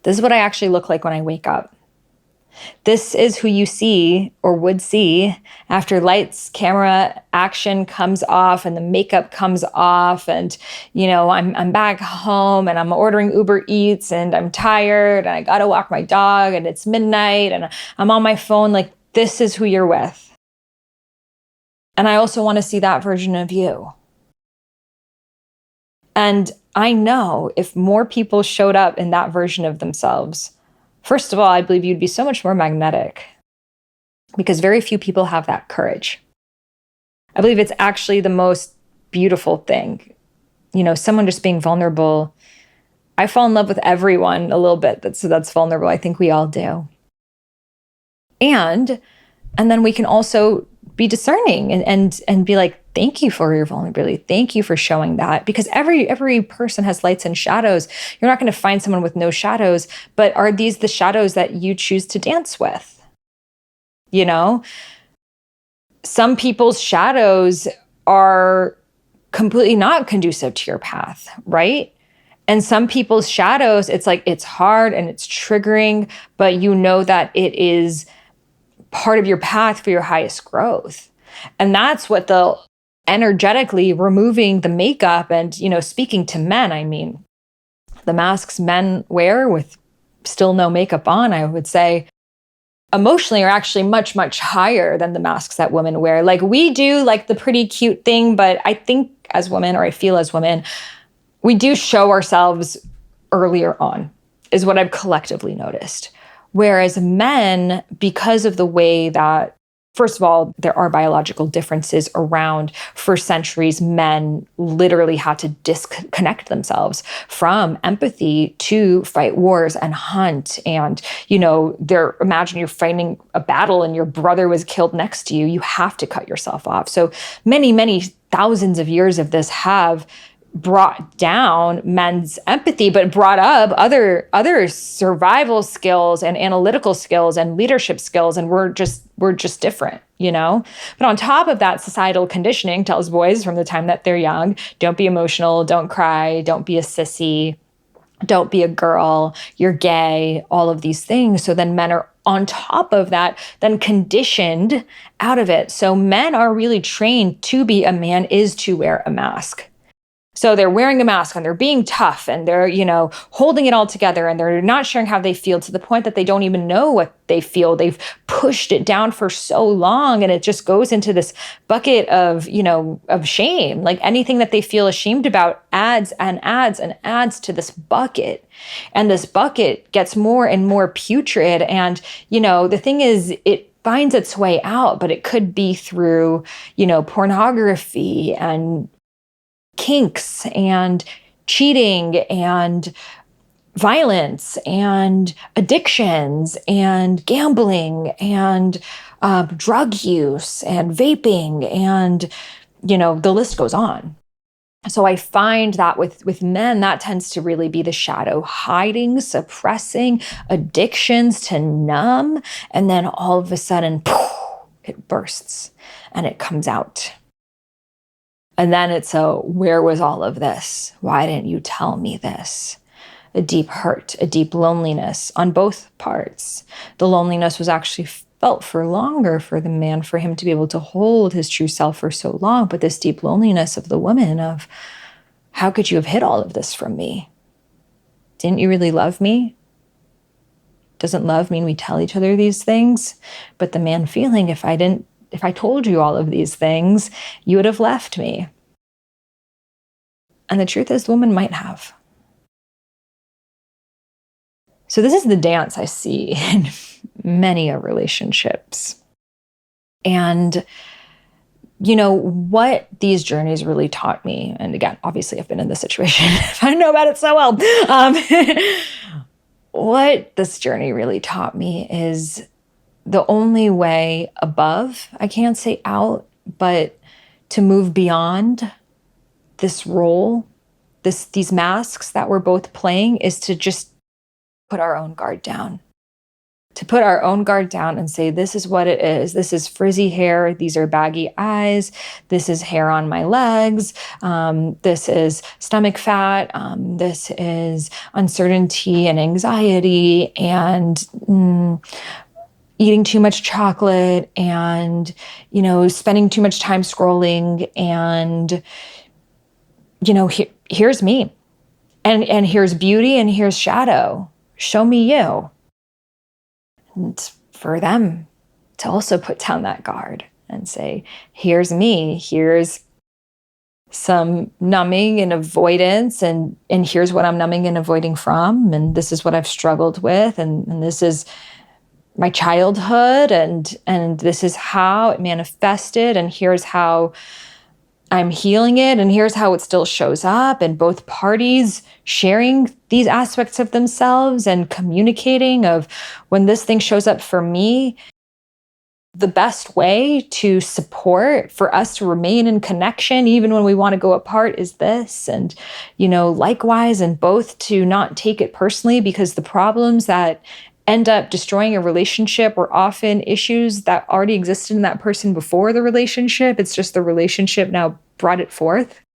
This is what I actually look like when I wake up. This is who you see or would see after lights, camera, action comes off and the makeup comes off and, I'm back home and I'm ordering Uber Eats and I'm tired and I gotta walk my dog and it's midnight and I'm on my phone. Like, this is who you're with. And I also want to see that version of you. And I know if more people showed up in that version of themselves, first of all, I believe you'd be so much more magnetic because very few people have that courage. I believe it's actually the most beautiful thing. Someone just being vulnerable. I fall in love with everyone a little bit that's vulnerable. I think we all do. And then we can also be discerning and be like, thank you for your vulnerability. Thank you for showing that. Because every person has lights and shadows. You're not going to find someone with no shadows, but are these the shadows that you choose to dance with? Some people's shadows are completely not conducive to your path, right? And some people's shadows, it's like, it's hard and it's triggering, but you know that it is part of your path for your highest growth. And that's what the energetically removing the makeup and, speaking to men, I mean, the masks men wear with still no makeup on, I would say, emotionally are actually much, much higher than the masks that women wear. Like, we do like the pretty cute thing, but I think as women, or I feel as women, we do show ourselves earlier on, is what I've collectively noticed. Whereas men, because of the way that, first of all, there are biological differences around, for centuries, men literally had to disconnect themselves from empathy to fight wars and hunt. And, imagine you're fighting a battle and your brother was killed next to you. You have to cut yourself off. So many, many thousands of years of this have brought down men's empathy, but brought up other survival skills and analytical skills and leadership skills. And we're just different, But on top of that, societal conditioning tells boys from the time that they're young, don't be emotional, don't cry, don't be a sissy, don't be a girl, you're gay, all of these things. So then men are on top of that, then conditioned out of it. So men are really trained to be a man is to wear a mask. So they're wearing a mask and they're being tough and they're, holding it all together and they're not sharing how they feel to the point that they don't even know what they feel. They've pushed it down for so long and it just goes into this bucket of, of shame. Like anything that they feel ashamed about adds and adds and adds to this bucket. And this bucket gets more and more putrid. And, the thing is, it finds its way out, but it could be through, pornography and kinks and cheating and violence and addictions and gambling and drug use and vaping and, the list goes on. So I find that with men, that tends to really be the shadow, hiding, suppressing, addictions to numb. And then all of a sudden, poof, it bursts and it comes out. And then it's where was all of this? Why didn't you tell me this? A deep hurt, a deep loneliness on both parts. The loneliness was actually felt for longer for the man, for him to be able to hold his true self for so long. But this deep loneliness of the woman of, how could you have hid all of this from me? Didn't you really love me? Doesn't love mean we tell each other these things? But the man feeling, if I told you all of these things, you would have left me. And the truth is, the woman might have. So this is the dance I see in many relationships. And, what these journeys really taught me, and again, obviously I've been in this situation, I know about it so well. What this journey really taught me is the only way above, I can't say out, but to move beyond this role, these masks that we're both playing, is to just put our own guard down. to put our own guard down and say, this is what it is. This is frizzy hair. These are baggy eyes. This is hair on my legs. This is stomach fat. This is uncertainty and anxiety and eating too much chocolate and, spending too much time scrolling. And, here's me. And here's beauty and here's shadow. Show me you. And for them to also put down that guard and say, here's me, here's some numbing and avoidance, and here's what I'm numbing and avoiding from, and this is what I've struggled with, and this is my childhood, and this is how it manifested, and here's how I'm healing it, and here's how it still shows up, and both parties sharing these aspects of themselves and communicating of when this thing shows up for me, the best way to support for us to remain in connection, even when we want to go apart, is this. And, likewise, and both to not take it personally, because the problems that end up destroying a relationship were often issues that already existed in that person before the relationship. It's just the relationship now brought it forth.